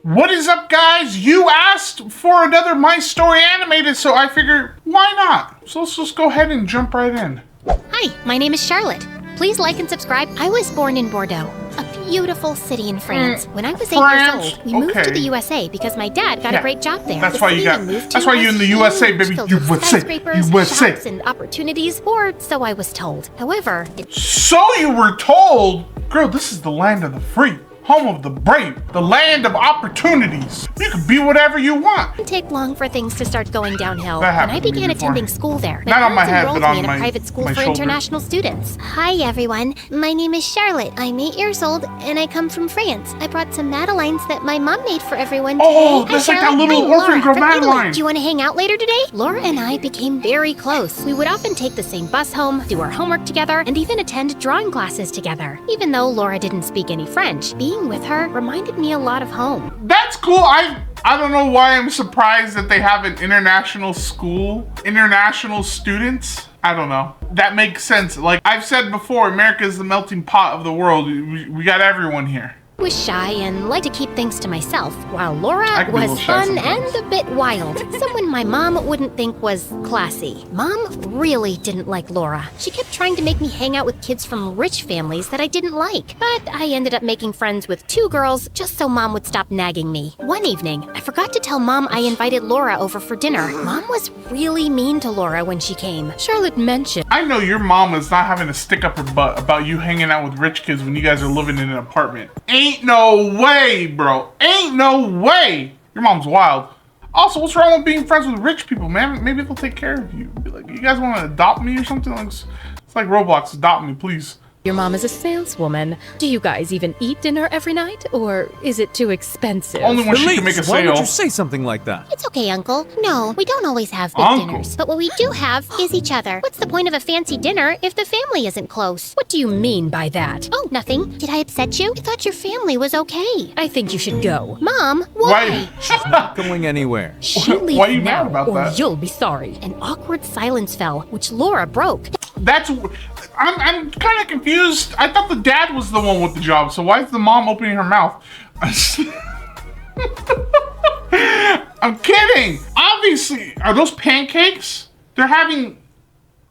What is up, guys? You asked for another My Story animated, so I figured, why not? So let's just go ahead and jump right in. Hi, my name is Charlotte. Please like and subscribe. I was born in Bordeaux, a beautiful city in France. When I was 8 years old, we moved to the USA because my dad got a great job there. That's why you got. That's why you're in the USA, baby. USA. Shops and opportunities, or so I was told. However, so you were told, girl. This is the land of the free. Home of the brave, the land of opportunities. You can be whatever you want. It didn't take long for things to start going downhill. That When I happened to me began before. attending school there, Not on my head, enrolled but on me in my- a private school my for shoulder. international students. Hi everyone, my name is Charlotte. I'm 8 years old and I come from France. I brought some Madeleines that my mom made for everyone today. Oh, Hi, that's like that Charlotte. little I'm orphan Laura girl from Italy. Madeline. Do you want to hang out later today? Laura and I became very close. We would often take the same bus home, do our homework together, and even attend drawing classes together. Even though Laura didn't speak any French, being with her reminded me a lot of home. That's cool. I don't know why I'm surprised that they have an international school, international students. I don't know. That makes sense. Like I've said before, America is the melting pot of the world. We got everyone here. I was shy and liked to keep things to myself, while I Laura can be a was little shy fun sometimes. and a bit wild. Someone my mom wouldn't think was classy. Mom really didn't like Laura. She kept trying to make me hang out with kids from rich families that I didn't like. But I ended up making friends with 2 girls just so Mom would stop nagging me. One evening, I forgot to tell Mom I invited Laura over for dinner. Mom was really mean to Laura when she came. Charlotte mentioned I know your mom is not having to stick up her butt about you hanging out with rich kids when you guys are living in an apartment. Ain't no way, bro. Ain't no way. Your mom's wild. Also, what's wrong with being friends with rich people, man? Maybe they'll take care of you. Be like, you guys want to adopt me or something? Like, it's like Roblox. Adopt me, please. Your mom is a saleswoman. Do you guys even eat dinner every night, or is it too expensive? Only when she can make a Why would sale. you say something like that? It's okay, Uncle. No, we don't always have big Uncle. dinners. But what we do have is each other. What's the point of a fancy dinner if the family isn't close? What do you mean by that? Oh, nothing. Did I upset you? I thought your family was okay. I think you should go. Mom, why? Why? Going anywhere. She leaves Why are you now, mad about or that? you'll be sorry. An awkward silence fell, which Laura broke. That's. I'm kind of confused. I thought the dad was the one with the job, so why is the mom opening her mouth? I'm kidding. Obviously, are those pancakes? They're having.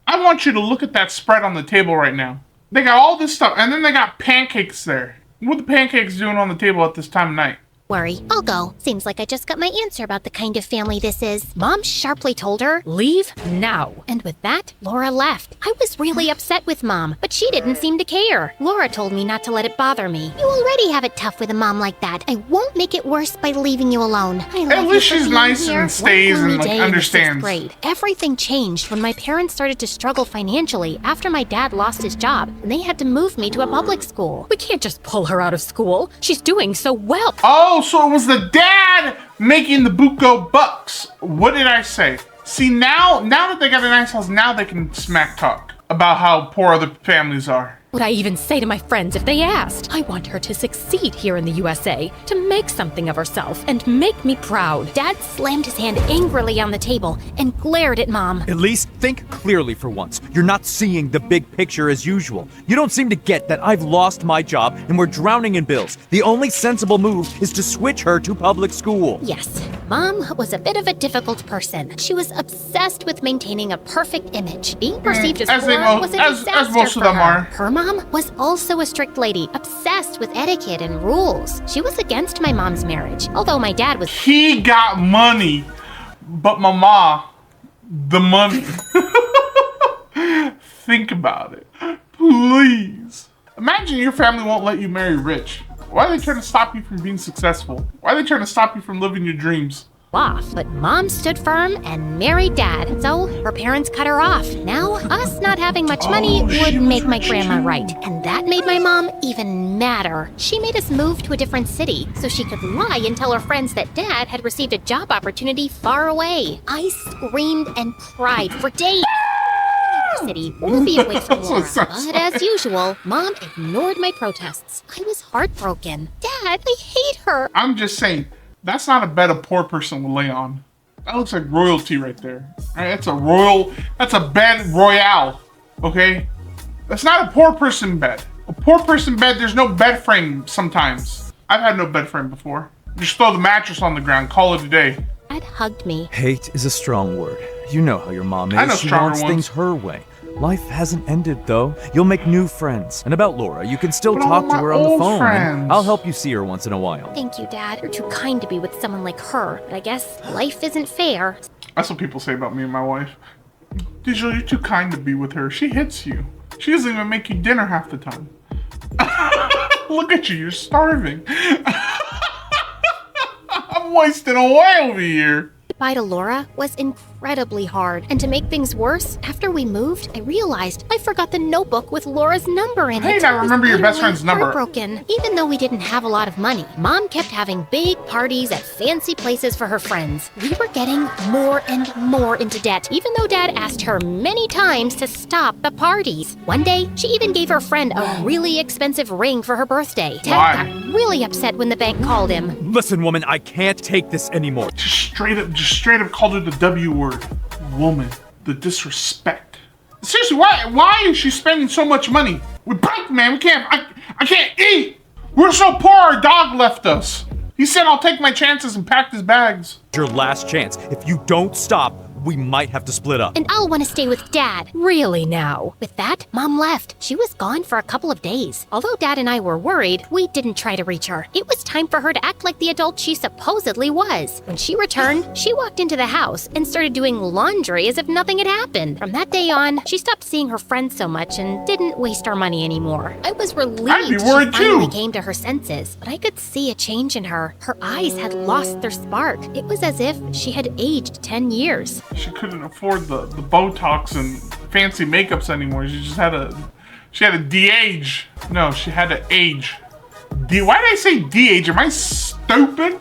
I want you to look at that spread on the table right now. They got all this stuff, and then they got pancakes there. What are the pancakes doing on the table at this time of night? Worry, I'll go. Seems like I just got my answer about the kind of family this is. Mom sharply told her, Leave now. and with that, Laura left. I was really upset with Mom, but she didn't seem to care. Laura told me not to let it bother me. You already have it tough with a mom like that. I won't make it worse by leaving you alone. I love you least for she's being nice here. and stays One gloomy and, like, day in the understands. 6th grade. Everything changed when my parents started to struggle financially after my dad lost his job, and they had to move me to a public school. We can't just pull her out of school. She's doing so well. Oh, so it was the dad making the buco bucks. What did I say? See, now that they got a nice house, now they can smack talk about how poor other families are. Would I even say to my friends if they asked? I want her to succeed here in the USA, to make something of herself, and make me proud. Dad slammed his hand angrily on the table and glared at Mom. At least think clearly for once. You're not seeing the big picture as usual. You don't seem to get that I've lost my job and we're drowning in bills. The only sensible move is to switch her to public school. Yes, Mom was a bit of a difficult person. She was obsessed with maintaining a perfect image. Being perceived As as they poor mo- was a as disaster most of for them her. are. Her mom was also a strict lady, obsessed with etiquette and rules. She was against my mom's marriage, although my dad was. He got money, but mama, the money. Think about it, please. Imagine your family won't let you marry rich. Why are they trying to stop you from being successful? Why are they trying to stop you from living your dreams? Off, but Mom stood firm and married Dad, so her parents cut her off. Now, us not having much money she would was make my rich grandma too. right, and that made my mom even madder. She made us move to a different city so she could lie and tell her friends that Dad had received a job opportunity far away. I screamed and cried for days. City won't be away from Laura, but as usual, Mom ignored my protests. I was heartbroken. Dad, I hate her. I'm just saying, that's not a bed a poor person will lay on. That looks like royalty right there. All right, that's a bed royale, okay? That's not a poor person bed. A poor person bed, there's no bed frame sometimes. I've had no bed frame before. Just throw the mattress on the ground. Call it a day. Dad hugged me. Hate is a strong word. You know how your mom is. I know she stronger wants ones. things her way. Life hasn't ended, though. You'll make new friends. And about Laura, you can still But talk all to my her on the old phone. friends. I'll help you see her once in a while. Thank you, Dad. You're too kind to be with someone like her. But I guess life isn't fair. That's what people say about me and my wife. Digital, you're too kind to be with her. She hits you. She doesn't even make you dinner half the time. Look at you, you're starving. I'm wasting away over here. Goodbye to Laura was incredibly hard. And to make things worse, after we moved, I realized I forgot the notebook with Laura's number in it. Hey, now I was remember your best utterly friend's number. Heartbroken. Even though we didn't have a lot of money, Mom kept having big parties at fancy places for her friends. We were getting more and more into debt, even though Dad asked her many times to stop the parties. One day, she even gave her friend a really expensive ring for her birthday. Why? Dad got really upset when the bank called him. Listen, woman, I can't take this anymore. Just straight up called her the W word. Woman. The disrespect. Seriously, why is she spending so much money? We're broke, man. I can't eat. We're so poor our dog left us. He said I'll take my chances and packed his bags. Your last chance. If you don't stop, we might have to split up. And I'll want to stay with Dad. Really now? With that, Mom left. She was gone for a couple of days. Although Dad and I were worried, we didn't try to reach her. It was time for her to act like the adult she supposedly was. When she returned, she walked into the house and started doing laundry as if nothing had happened. From that day on, she stopped seeing her friends so much and didn't waste our money anymore. I was relieved she worried finally too. came to her senses, but I could see a change in her. Her eyes had lost their spark. It was as if she had aged 10 years. She couldn't afford the Botox and fancy makeups anymore. She had to de-age. No, she had to age. Why did I say de-age? Am I stupid?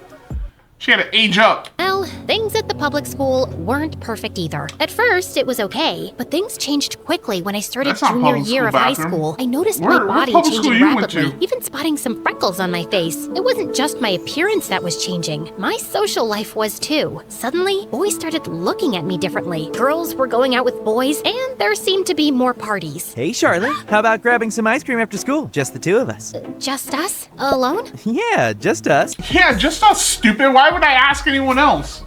She had to age up. Well, things at the public school weren't perfect either. At first, it was okay, but things changed quickly when I started That's not junior public year school of high bathroom. school. I noticed Where my body public school changing you went rapidly, to? even spotting some freckles on my face. It wasn't just my appearance that was changing. My social life was too. Suddenly, boys started looking at me differently. Girls were going out with boys, and there seemed to be more parties. Hey, Charlotte, how about grabbing some ice cream after school? Just the two of us. Just us? Alone? Yeah, just us. Yeah, just not stupid. Why would I ask anyone else?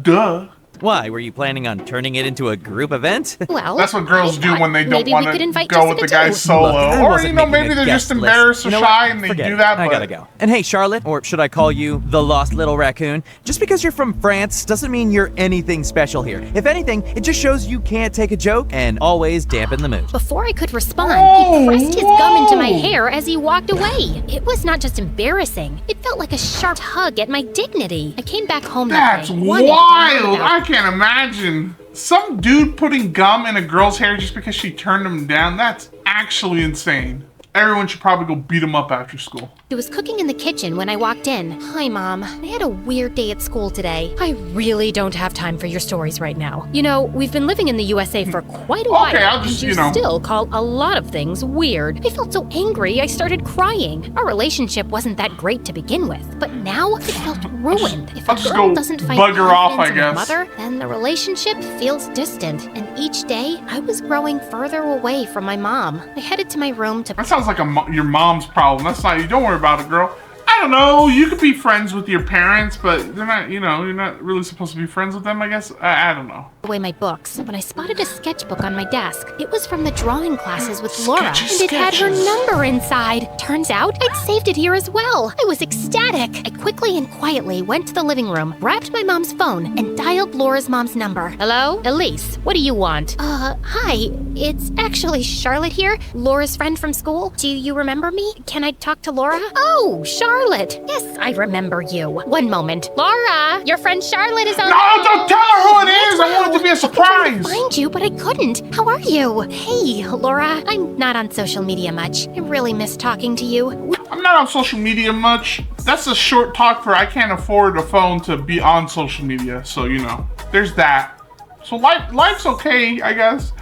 Duh. Why, were you planning on turning it into a group event? Well, That's what girls I do thought when they don't maybe want we could to invite go with the Jessica guy too. solo. Look, I Or, wasn't maybe making a they're just guest list. embarrassed or You know shy what? and they Forget do it. that. I but gotta go. And hey, Charlotte, or should I call you the lost little raccoon? Just because you're from France doesn't mean you're anything special here. If anything, it just shows you can't take a joke and always dampen the mood. Before I could respond, Oh, he pressed his gum into my whoa. hair as he walked away. It was not just embarrassing. It felt like a sharp hug at my dignity. I came back home that That's day. wanted to talk wild. about- I can't imagine. Some dude putting gum in a girl's hair just because she turned him down. That's actually insane. Everyone should probably go beat him up after school. She was cooking in the kitchen when I walked in. Hi, Mom. I had a weird day at school today. I really don't have time for your stories right now. You know, we've been living in the USA for quite a while, Okay, I'll just, and you know. still call a lot of things weird. I felt so angry I started crying. Our relationship wasn't that great to begin with, but now it felt ruined. If I'll a just girl go doesn't find bug her off, confidence I in her guess. mother, then the relationship feels distant. And each day, I was growing further away from my mom. I headed to my room to That sounds like your mom's problem. That's not you. Don't worry about it, girl. I don't know. You could be friends with your parents, but they're not. You know, you're not really supposed to be friends with them. I guess. I don't know. away my books when I spotted a sketchbook on my desk. It was from the drawing classes with Laura, Sketchy and it had her sketches. number inside. Turns out I'd saved it here as well. I was ecstatic. I quickly and quietly went to the living room, grabbed my mom's phone, and dialed Laura's mom's number. Hello? Elise, what do you want? Hi. It's actually Charlotte here, Laura's friend from school. Do you remember me? Can I talk to Laura? Oh, Charlotte. Yes, I remember you. One moment. Laura, your friend Charlotte is on No, don't tell her who it is. I want it to be a I surprise. find you, but I couldn't. How are you? Hey, Laura. I'm not on social media much. I really miss talking to you. I'm not on social media much. That's a short talk for I can't afford a phone to be on social media. So, you know, there's that. So life's okay, I guess.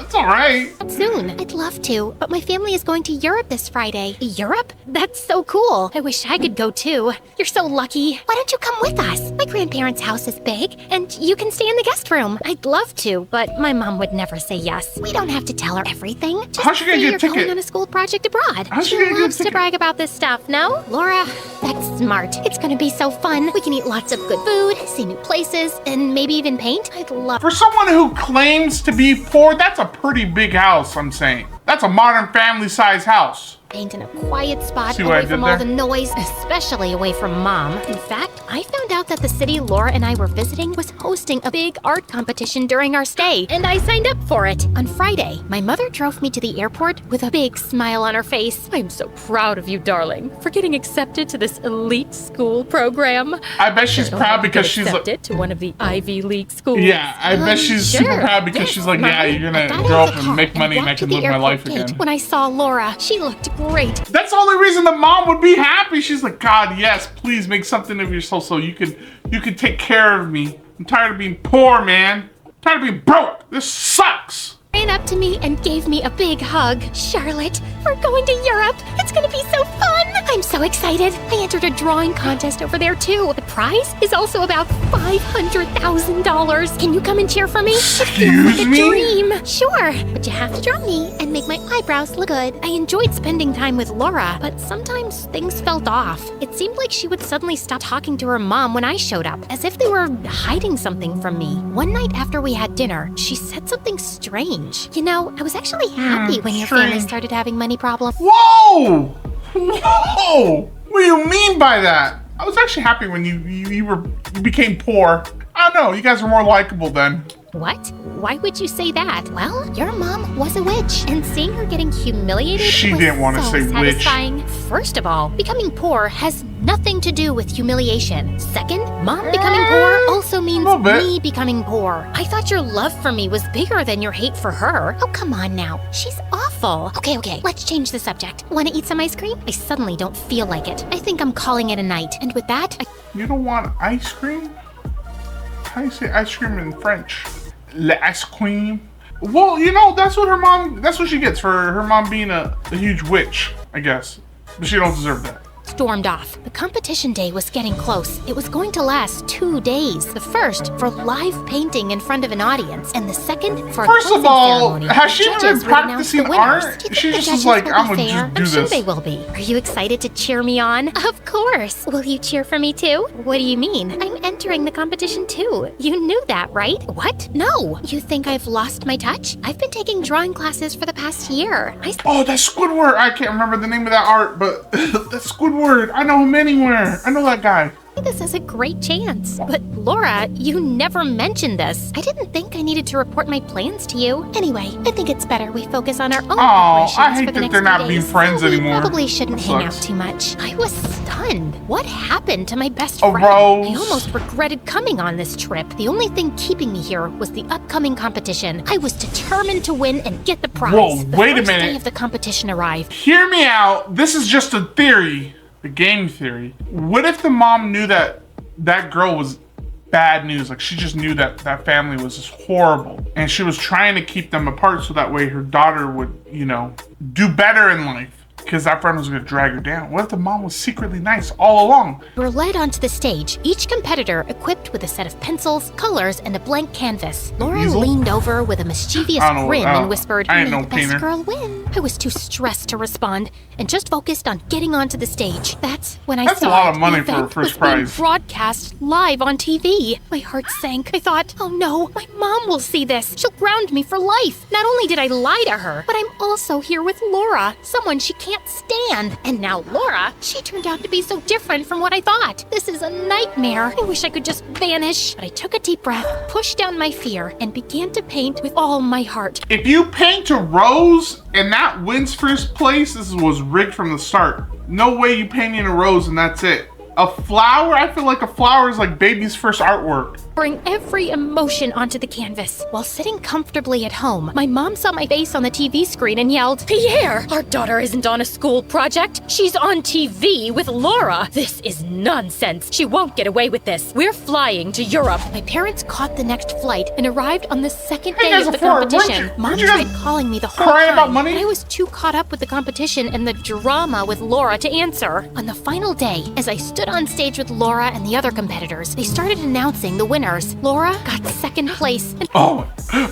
It's all right. Soon. I'd love to, but my family is going to Europe this Friday. Europe? That's so cool. I wish I could go too. You're so lucky. Why don't you come with us? My grandparents' house is big, and you can stay in the guest room. I'd love to, but my mom would never say yes. We don't have to tell her everything. Just How's she gonna say get a you're ticket? going on a school project abroad. How's she She gonna get a loves to ticket? brag about this stuff, no? Laura, that's smart. It's gonna be so fun. We can eat lots of good food, see new places, and maybe even paint. I'd love. For someone who claims to be poor, that's a pretty big house, I'm saying. That's a modern family-size house. Paint in a quiet spot See what I away did from there? all the noise, especially away from Mom. In fact, I found out that the city Laura and I were visiting was hosting a big art competition during our stay, and I signed up for it. On Friday, my mother drove me to the airport with a big smile on her face. I'm so proud of you, darling, for getting accepted to this elite school program. I bet she's Don't proud have to because get she's like, accepted to one of the Ivy League schools. yeah, I bet she's super Sure. proud because Yes, she's like, Mommy, yeah, you're I gonna got grow out up of the and make car money and I walked to can the live my airport life gate. again. When I saw Laura, she looked great. That's the only reason the mom would be happy. She's like, God, yes, please make something of yourself so you can take care of me. I'm tired of being poor, man. I'm tired of being broke. This sucks. Ran up to me and gave me a big hug. Charlotte, we're going to Europe. It's gonna be so fun. I'm so excited. I entered a drawing contest over there too. The prize is also about $500,000. Can you come and cheer for me? It feels Excuse like a me? dream. Sure, but you have to draw me and make my eyebrows look good. I enjoyed spending time with Laura, but sometimes things felt off. It seemed like she would suddenly stop talking to her mom when I showed up, as if they were hiding something from me. One night after we had dinner, she said something strange. You know, I was actually happy when your family strange. started having money problems. Whoa! Whoa! What do you mean by that? I was actually happy when you became poor. I don't know, you guys are more likable then. What? Why would you say that? Well, your mom was a witch, and seeing her getting humiliated She was didn't wanna so say witch. satisfying. First of all, becoming poor has nothing to do with humiliation. Second, Mom becoming poor also means little bit. me becoming poor. I thought your love for me was bigger than your hate for her. Oh, come on now. She's awful. Okay, let's change the subject. Want to eat some ice cream? I suddenly don't feel like it. I think I'm calling it a night. And with that, You don't want ice cream? How do you say ice cream in French? L'ice cream? Well, you know, that's what she gets for her mom being a huge witch, I guess. But she don't deserve that. stormed off. The competition day was getting close. It was going to last 2 days. The first for live painting in front of an audience, and the second for a First of closing all, ceremony. has The she ever judges been would announce the practicing winners. art? Do you think She the just was judges like, will I'm be gonna fair? just do I'm sure this. they will be. Are you excited to cheer me on? Of course. Will you cheer for me too? What do you mean? I'm entering the competition too. You knew that, right? What? No. You think I've lost my touch? I've been taking drawing classes for the past year. Oh, that's Squidward. I can't remember the name of that art, but that's Squidward. I know him anywhere. I know that guy. This is a great chance. But Laura, you never mentioned this. I didn't think I needed to report my plans to you. Anyway, I think it's better we focus on our own Aw, preparations I hate for the that next they're not few being days. friends So we anymore. probably shouldn't That hang out sucks. too much. I was stunned. What happened to my best A friend? rose. I almost regretted coming on this trip. The only thing keeping me here was the upcoming competition. I was determined to win and get the prize. Whoa, The wait a first minute. day of the competition arrived. Hear me out. This is just a theory, a game theory. What if the mom knew that that girl was bad news? Like, she just knew that that family was just horrible, and she was trying to keep them apart so that way her daughter would, you know, do better in life. Because that friend was going to drag her down. What if the mom was secretly nice all along? We're led onto the stage, each competitor equipped with a set of pencils, colors, and a blank canvas. Laura Easel? leaned over with a mischievous I don't know, grin I don't- and whispered, I ain't "May no the best painter." girl win." I was too stressed to respond and just focused on getting onto the stage. That's when I That's saw a lot it. of money The for a event first was being prize. broadcast live on TV. My heart sank. I thought, oh no, my mom will see this. She'll ground me for life. Not only did I lie to her, but I'm also here with Laura, someone she can't stand. And now Laura, she turned out to be so different from what I thought. This is a nightmare. I wish I could just vanish. But I took a deep breath, pushed down my fear, and began to paint with all my heart. If you paint a rose and that wins first place, this was rigged from the start. No way you painting a rose and that's it. A flower? I feel like a flower is like baby's first artwork. Bring every emotion onto the canvas. While sitting comfortably at home, my mom saw my face on the TV screen and yelled, "Pierre, our daughter isn't on a school project. She's on TV with Laura. This is nonsense. She won't get away with this. We're flying to Europe." My parents caught the next flight and arrived on the second day of the competition. Mom tried calling me the whole time, about money? but I was too caught up with the competition and the drama with Laura to answer. On the final day, as I stood on stage with Laura and the other competitors, they started announcing the winners. Laura got second place. And oh,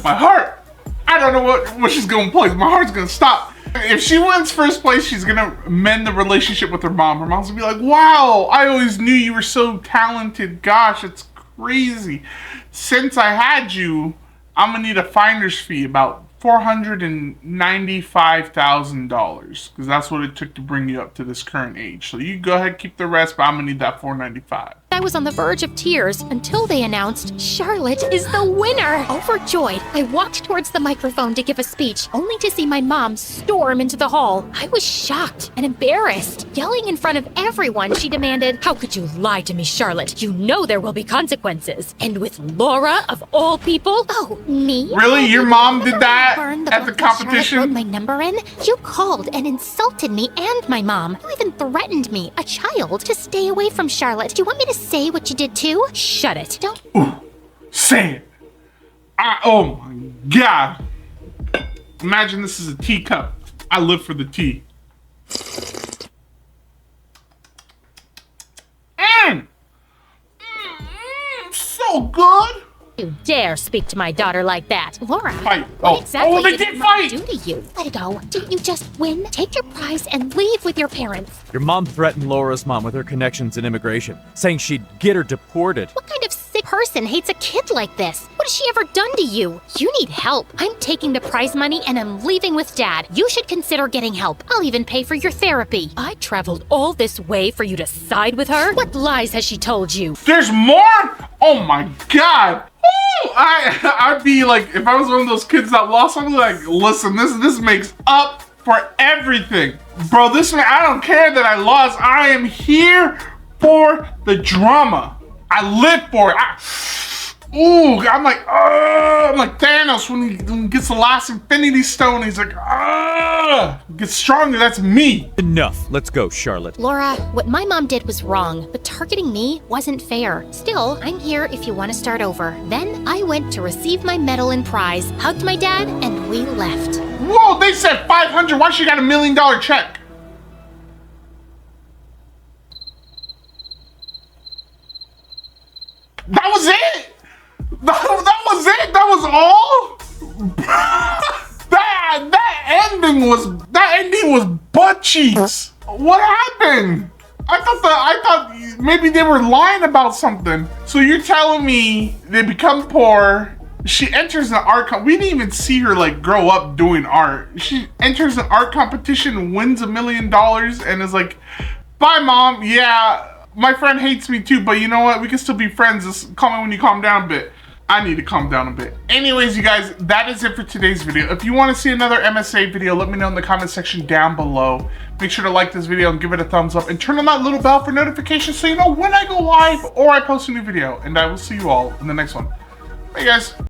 my heart! I don't know what she's gonna play. My heart's gonna stop. If she wins first place, she's gonna mend the relationship with her mom. Her mom's gonna be like, wow, I always knew you were so talented. Gosh, it's crazy. Since I had you, I'm gonna need a finder's fee, about $495,000, because that's what it took to bring you up to this current age. So you go ahead, keep the rest, but I'm gonna need that $495,000. I was on the verge of tears until they announced Charlotte is the winner. Overjoyed, I walked towards the microphone to give a speech, only to see my mom storm into the hall. I was shocked and embarrassed. Yelling in front of everyone, she demanded, "How could you lie to me, Charlotte? You know there will be consequences. And with Laura, of all people?" Oh, me? Really? Your mom did that Burned at the book that Charlotte competition? wrote my number in? You called and insulted me and my mom. You even threatened me, a child, to stay away from Charlotte. Do you want me to say what you did too? Shut it. Don't. Say it. Oh my God. Imagine this is a teacup. I live for the tea. So good. You dare speak to my daughter like that. Laura, Fight. what exactly they did did Mom fight. do to you? Let it go. Didn't you just win? Take your prize and leave with your parents. Your mom threatened Laura's mom with her connections in immigration, saying she'd get her deported. What kind of sick person hates a kid like this? What has she ever done to you? You need help. I'm taking the prize money and I'm leaving with Dad. You should consider getting help. I'll even pay for your therapy. I traveled all this way for you to side with her? What lies has she told you? There's more? Oh my God. Woo! I'd be like, if I was one of those kids that lost, I'd be like, listen, this makes up for everything. Bro, I don't care that I lost. I am here for the drama. I live for it. I'm like Thanos when he gets the last Infinity Stone. He's like, gets stronger. That's me. Enough. Let's go, Charlotte. Laura, what my mom did was wrong, but targeting me wasn't fair. Still, I'm here if you want to start over. Then I went to receive my medal and prize, hugged my dad, and we left. Whoa, they said 500. Why she got $1 million check? That was it? That was it? That was all? that ending was butt cheeks. What happened? I thought maybe they were lying about something. So you're telling me they become poor. She enters an art we didn't even see her like grow up doing art. She enters an art competition, wins $1 million, and is like, "Bye, Mom. Yeah, my friend hates me too, but you know what? We can still be friends. Just call me when you calm down a bit." I need to calm down a bit. Anyways, you guys, that is it for today's video. If you want to see another MSA video, let me know in the comment section down below. Make sure to like this video and give it a thumbs up and turn on that little bell for notifications so you know when I go live or I post a new video. And I will see you all in the next one. Bye, guys.